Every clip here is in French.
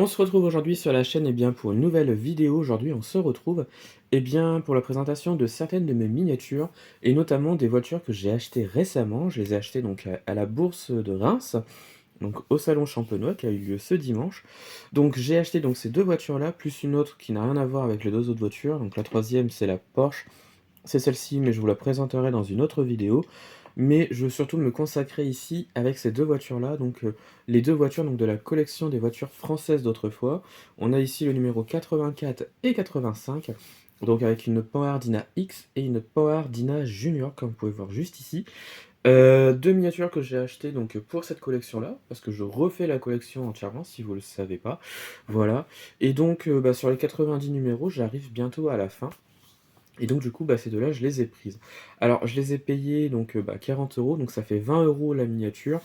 On se retrouve aujourd'hui sur la chaîne pour une nouvelle vidéo. Aujourd'hui, on se retrouve pour la présentation de certaines de mes miniatures et notamment des voitures que j'ai achetées récemment. Je les ai achetées donc à la bourse de Reims, donc au salon Champenois qui a eu lieu ce dimanche. Donc j'ai acheté donc ces deux voitures-là, plus une autre qui n'a rien à voir avec les deux autres voitures. Donc la troisième, c'est la Porsche. C'est celle-ci, mais je vous la présenterai dans une autre vidéo. Mais je veux surtout me consacrer ici avec ces deux voitures-là, les deux voitures donc, de la collection des voitures françaises d'autrefois. On a ici le numéro 84 et 85, donc avec une Panhard Dyna X et une Panhard Dyna Junior, comme vous pouvez voir juste ici. Deux miniatures que j'ai achetées donc, pour cette collection-là, parce que je refais la collection entièrement, si vous ne le savez pas. Voilà. Et donc, sur les 90 numéros, j'arrive bientôt à la fin. Et donc du coup, ces deux-là, je les ai prises. Alors, je les ai payées 40 €, donc ça fait 20 € la miniature.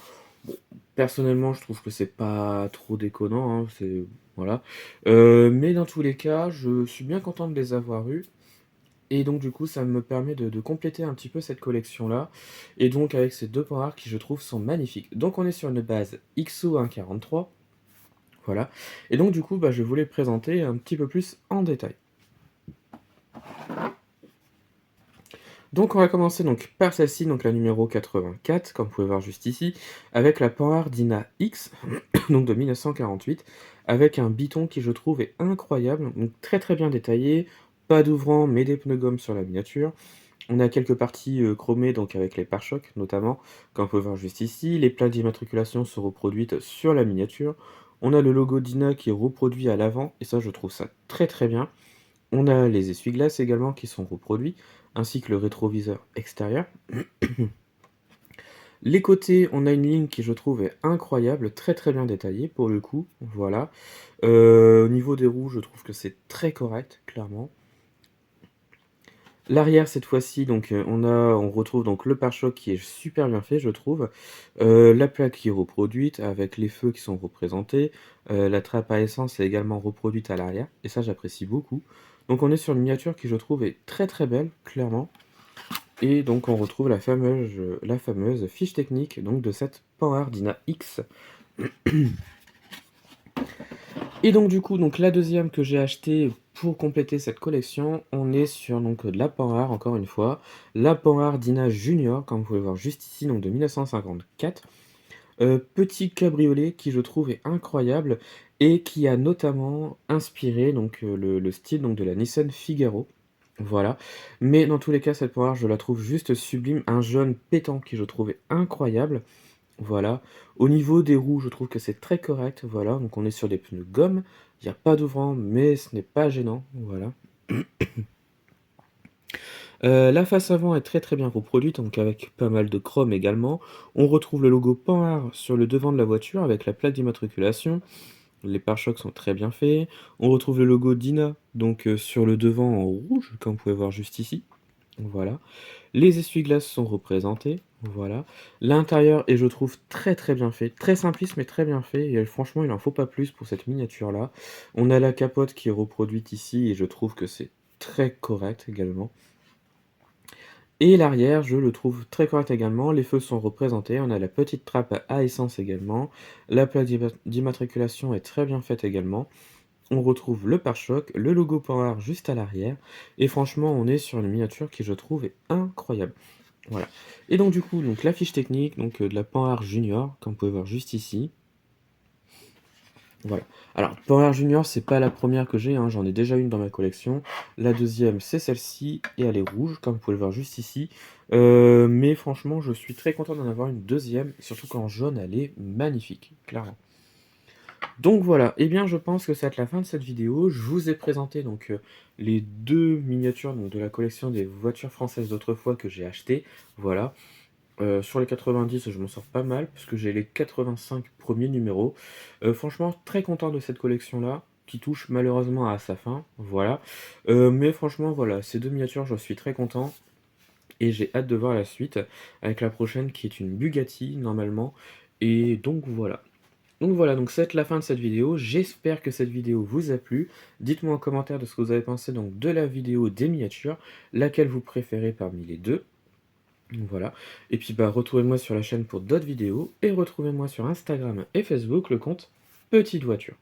Bon, personnellement, je trouve que c'est pas trop déconnant, hein, c'est voilà. Mais dans tous les cas, je suis bien content de les avoir eues. Et donc du coup, ça me permet de compléter un petit peu cette collection-là. Et donc avec ces deux points rares qui, je trouve, sont magnifiques. Donc on est sur une base XO143, voilà. Et donc du coup, je voulais les présenter un petit peu plus en détail. Donc on va commencer donc par celle-ci, donc la numéro 84, comme vous pouvez voir juste ici, avec la Panhard Dyna X, donc de 1948, avec un biton qui je trouve est incroyable, donc très très bien détaillé, pas d'ouvrant mais des pneus gomme sur la miniature. On a quelques parties chromées donc avec les pare-chocs notamment, comme vous pouvez voir juste ici. Les plaques d'immatriculation sont reproduites sur la miniature. On a le logo Dyna qui est reproduit à l'avant, et ça je trouve ça très très bien. On a les essuie-glaces également qui sont reproduits, ainsi que le rétroviseur extérieur. Les côtés, on a une ligne qui je trouve est incroyable, très très bien détaillée pour le coup, voilà. Au niveau des roues, je trouve que c'est très correct, clairement. L'arrière cette fois-ci, on retrouve donc le pare-choc qui est super bien fait, je trouve. La plaque qui est reproduite avec les feux qui sont représentés. La trappe à essence est également reproduite à l'arrière, et ça j'apprécie beaucoup. Donc on est sur une miniature qui je trouve est très très belle, clairement. Et donc on retrouve la fameuse fiche technique donc, de cette Panhard Dyna X. Et donc du coup, donc la deuxième que j'ai achetée pour compléter cette collection, on est sur donc de la Panhard, encore une fois, la Panhard Dyna Junior, comme vous pouvez voir juste ici, donc de 1954. Petit cabriolet qui je trouve est incroyable et qui a notamment inspiré le style donc, de la Nissan Figaro. Voilà. Mais dans tous les cas, cette Panhard, je la trouve juste sublime, un jaune pétant qui je trouvais incroyable. Voilà. Au niveau des roues, je trouve que c'est très correct, voilà, donc on est sur des pneus gomme, il n'y a pas d'ouvrant, mais ce n'est pas gênant, voilà. La face avant est très très bien reproduite, donc avec pas mal de chrome également. On retrouve le logo Panhard sur le devant de la voiture avec la plaque d'immatriculation. Les pare-chocs sont très bien faits. On retrouve le logo Dyna, sur le devant en rouge, comme vous pouvez voir juste ici. Voilà. Les essuie-glaces sont représentés, voilà. L'intérieur est, je trouve, très très bien fait, très simpliste mais très bien fait, et franchement, il n'en faut pas plus pour cette miniature-là. On a la capote qui est reproduite ici, et je trouve que c'est très correct également. Et l'arrière, je le trouve très correct également. Les feux sont représentés. On a la petite trappe à essence également. La plaque d'immatriculation est très bien faite également. On retrouve le pare-choc, le logo Panhard juste à l'arrière. Et franchement, on est sur une miniature qui, je trouve, est incroyable. Voilà. Et donc du coup, la fiche technique de la Panhard Junior, comme vous pouvez voir juste ici. Voilà. Alors, Panhard Junior, c'est pas la première que j'ai, hein, j'en ai déjà une dans ma collection. La deuxième, c'est celle-ci, et elle est rouge, comme vous pouvez le voir juste ici. Mais franchement, je suis très content d'en avoir une deuxième, surtout qu'en jaune, elle est magnifique, clairement. Donc voilà, et bien je pense que c'est la fin de cette vidéo. Je vous ai présenté les deux miniatures de la collection des voitures françaises d'autrefois que j'ai achetées. Voilà. Sur les 90, je m'en sors pas mal, puisque j'ai les 85 premiers numéros. Franchement, très content de cette collection-là, qui touche malheureusement à sa fin, voilà. Mais franchement, voilà, ces deux miniatures, je suis très content, et j'ai hâte de voir la suite, avec la prochaine qui est une Bugatti, normalement. Et donc voilà. Donc voilà, donc c'est la fin de cette vidéo. J'espère que cette vidéo vous a plu. Dites-moi en commentaire de ce que vous avez pensé de la vidéo des miniatures, laquelle vous préférez parmi les deux. Voilà. Et puis retrouvez-moi sur la chaîne pour d'autres vidéos et retrouvez-moi sur Instagram et Facebook le compte Petite Voiture.